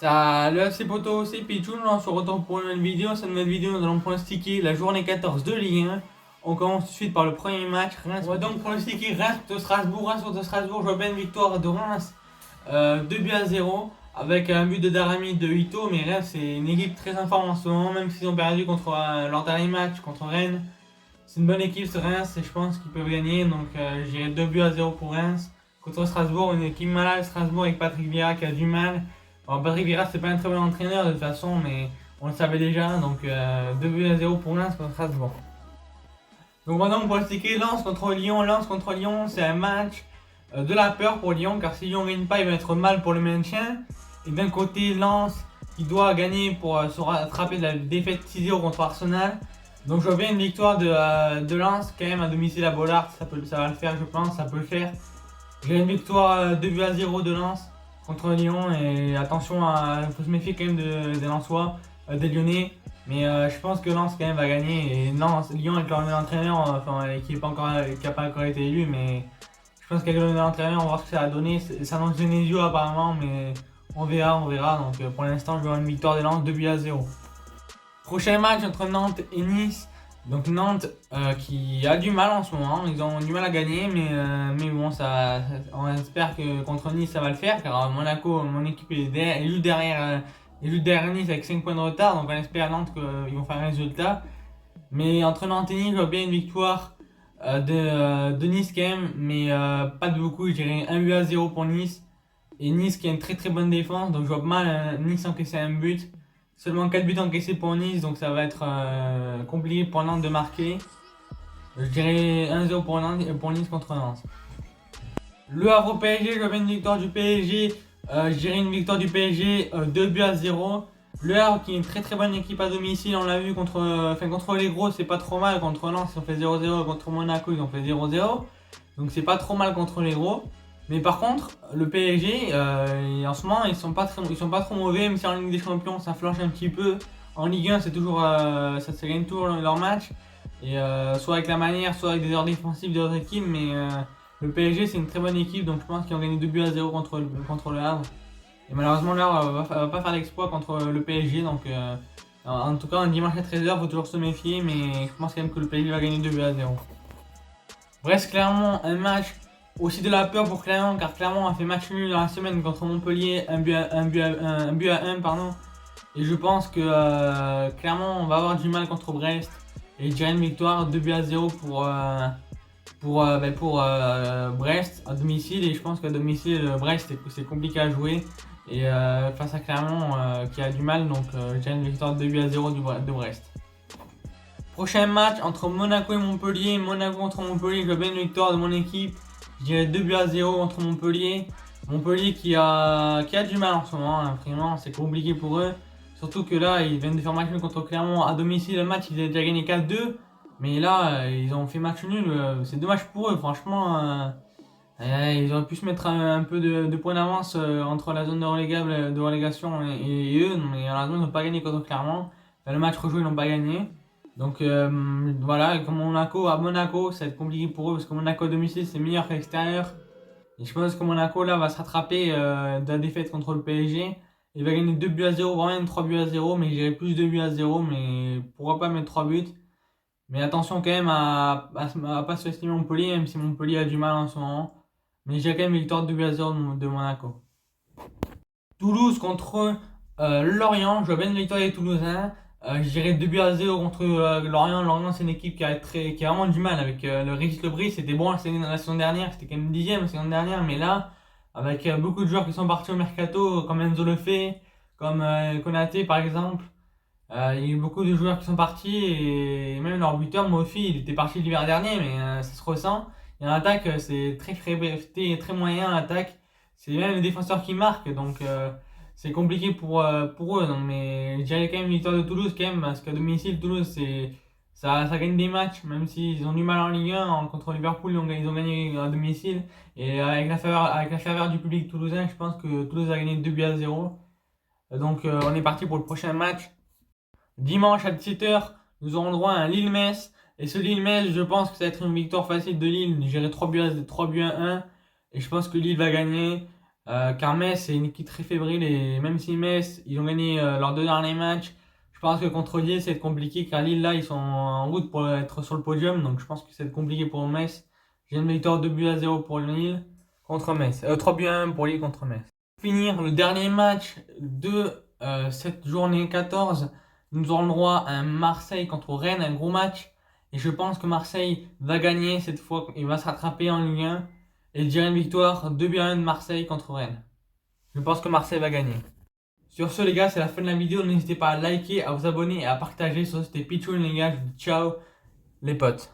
Salut FC Poto, c'est Pichou, on se retrouve pour une nouvelle vidéo. Cette nouvelle vidéo, nous allons pronostiquer la journée 14 de Ligue 1. On commence tout de suite par le premier match. Reims. On va donc pronostiquer Reims contre Strasbourg. Reims contre Strasbourg, je vois bien une victoire de Reims 2 buts à 0 avec un but de Darami de Ito. Mais Reims, c'est une équipe très en forme en ce moment, même s'ils ont perdu contre leur dernier match contre Rennes. C'est une bonne équipe ce Reims et je pense qu'ils peuvent gagner. Donc j'irai 2 buts à 0 pour Reims. Contre Strasbourg, une équipe malade, Strasbourg avec Patrick Vieira qui a du mal. Bon, Patrick Vieira, c'est pas un très bon entraîneur de toute façon, mais on le savait déjà. Donc 2 buts à 0 pour Reims contre Strasbourg. Donc maintenant, pour expliquer Lens contre Lyon. Lens contre Lyon, c'est un match de la peur pour Lyon, car si Lyon ne gagne pas, il va être mal pour le maintien. Et d'un côté, Lens qui doit gagner pour se rattraper de la défaite 6-0 contre Arsenal. Donc je vois bien une victoire de Lens quand même à domicile à Bollard, ça va le faire je pense, ça peut le faire. J'ai une victoire 2 buts à 0 de Lens contre Lyon et attention, il faut se méfier quand même des Lensois, des Lyonnais. Mais je pense que Lens quand même va gagner et Lyon avec leur nouvel entraîneur, qui n'a pas encore été élu, mais je pense qu'avec le nouvel entraîneur on va voir ce que ça va donner. Ça annonce Genesio apparemment, mais on verra. Donc pour l'instant je vois une victoire de Lens 2 buts à 0. Prochain match entre Nantes et Nice. Donc Nantes qui a du mal en ce moment, ils ont du mal à gagner, mais bon, on espère que contre Nice ça va le faire, car Monaco, mon équipe est juste derrière Nice avec 5 points de retard, donc on espère Nantes qu'ils vont faire un résultat. Mais entre Nantes et Nice, je vois bien une victoire de Nice quand même, mais pas de beaucoup, je dirais 1 but à 0 pour Nice. Et Nice qui a une très très bonne défense, donc je vois mal Nice encaisser un but. Seulement 4 buts encaissés pour Nice, donc ça va être compliqué pour Nantes de marquer. Je dirais 1-0 pour Nice contre Nantes. Le Havre PSG, je vois bien une victoire du PSG. Je dirais une victoire du PSG 2 buts à 0. Le Havre qui est une très très bonne équipe à domicile, on l'a vu contre les gros, c'est pas trop mal. Contre Lens ils ont fait 0-0, contre Monaco ils ont fait 0-0. Donc c'est pas trop mal contre les gros. Mais par contre, le PSG, en ce moment, ils sont pas trop mauvais, même si en Ligue des Champions, ça flanche un petit peu. En Ligue 1, c'est toujours, ça se gagne toujours leur match. Et soit avec la manière, soit avec des erreurs défensives d'autres équipes. Mais le PSG, c'est une très bonne équipe, donc je pense qu'ils ont gagné 2 buts à 0 contre le Havre. Et malheureusement, le Havre va pas faire l'exploit contre le PSG. Donc, en tout cas, un dimanche à 13h, il faut toujours se méfier. Mais je pense quand même que le PSG va gagner 2 buts à 0. Brest, clairement, un match aussi de la peur pour Clermont, car Clermont a fait match nul dans la semaine contre Montpellier, un but à 1, pardon. Et je pense que Clermont va avoir du mal contre Brest. Et je dirais une victoire 2 buts à 0 pour Brest à domicile. Et je pense qu'à domicile, Brest c'est compliqué à jouer. Et face à Clermont qui a du mal, donc je dirais une victoire 2 buts à 0 de Brest. Prochain match entre Monaco et Montpellier. Monaco contre Montpellier, je veux bien une victoire de mon équipe. Je dirais 2 buts à 0 contre Montpellier. Montpellier qui a du mal en ce moment, hein, vraiment, c'est compliqué pour eux. Surtout que là, ils viennent de faire match nul contre Clermont à domicile. Le match, ils avaient déjà gagné 4-2. Mais là, ils ont fait match nul. C'est dommage pour eux, franchement. Ils auraient pu se mettre un peu de points d'avance entre la zone de relégation et eux. Mais la zone, ils n'ont pas gagné contre Clermont. Le match rejoué, ils n'ont pas gagné. Donc voilà, comme à Monaco, ça va être compliqué pour eux parce que Monaco à domicile c'est meilleur qu'à l'extérieur. Et je pense que Monaco là va se rattraper de la défaite contre le PSG. Il va gagner 2 buts à 0, voire même 3 buts à 0, mais j'irai plus 2 buts à 0, mais pourquoi pas mettre 3 buts. Mais attention quand même à pas sous-estimer Montpellier, même si Montpellier a du mal en ce moment. Mais j'ai quand même une victoire 2 buts à 0 de Monaco. Toulouse contre Lorient, je vois bien une victoire des Toulousains. Je dirais 2 buts à 0 contre Lorient. Lorient, c'est une équipe qui a vraiment du mal avec le Régis Lebris. C'était bon la saison dernière, c'était quand même 10ème la saison dernière, mais là, avec beaucoup de joueurs qui sont partis au mercato, comme Enzo Lefebvre, comme Konaté par exemple, il y a eu beaucoup de joueurs qui sont partis et même leur buteur, Mofi, il était parti l'hiver dernier, mais ça se ressent. Et en attaque, c'est très moyen en attaque. C'est même les défenseurs qui marquent, donc c'est compliqué pour eux. Donc, mais je dirais quand même une victoire de Toulouse, quand même, parce qu'à domicile, Toulouse, ça gagne des matchs, même s'ils ont du mal en Ligue 1. Contre Liverpool, ils ont gagné à domicile. Et avec la faveur du public toulousain, je pense que Toulouse a gagné 2 buts à 0. Donc on est parti pour le prochain match. Dimanche à 17h, nous aurons droit à un Lille-Metz. Et ce Lille-Metz, je pense que ça va être une victoire facile de Lille. J'irai 3 buts à 1. Et je pense que Lille va gagner. Car Metz est une équipe très fébrile et même si Metz ils ont gagné leurs 2 derniers matchs, je pense que contre Lille c'est compliqué car Lille là ils sont en route pour être sur le podium, donc je pense que c'est compliqué pour Metz. J'ai une victoire 2 buts à 0 pour Lille contre Metz, 3 buts à 1 pour Lille contre Metz. Pour finir, le dernier match de cette journée 14, nous aurons le droit à un Marseille contre Rennes, un gros match. Et je pense que Marseille va gagner cette fois, il va se rattraper en Ligue 1. Et je dirais une victoire 2 buts à 1 de Marseille contre Rennes. Je pense que Marseille va gagner. Sur ce les gars, c'est la fin de la vidéo. N'hésitez pas à liker, à vous abonner et à partager. Sur ce, c'était Pichoun les gars. Je vous dis ciao les potes.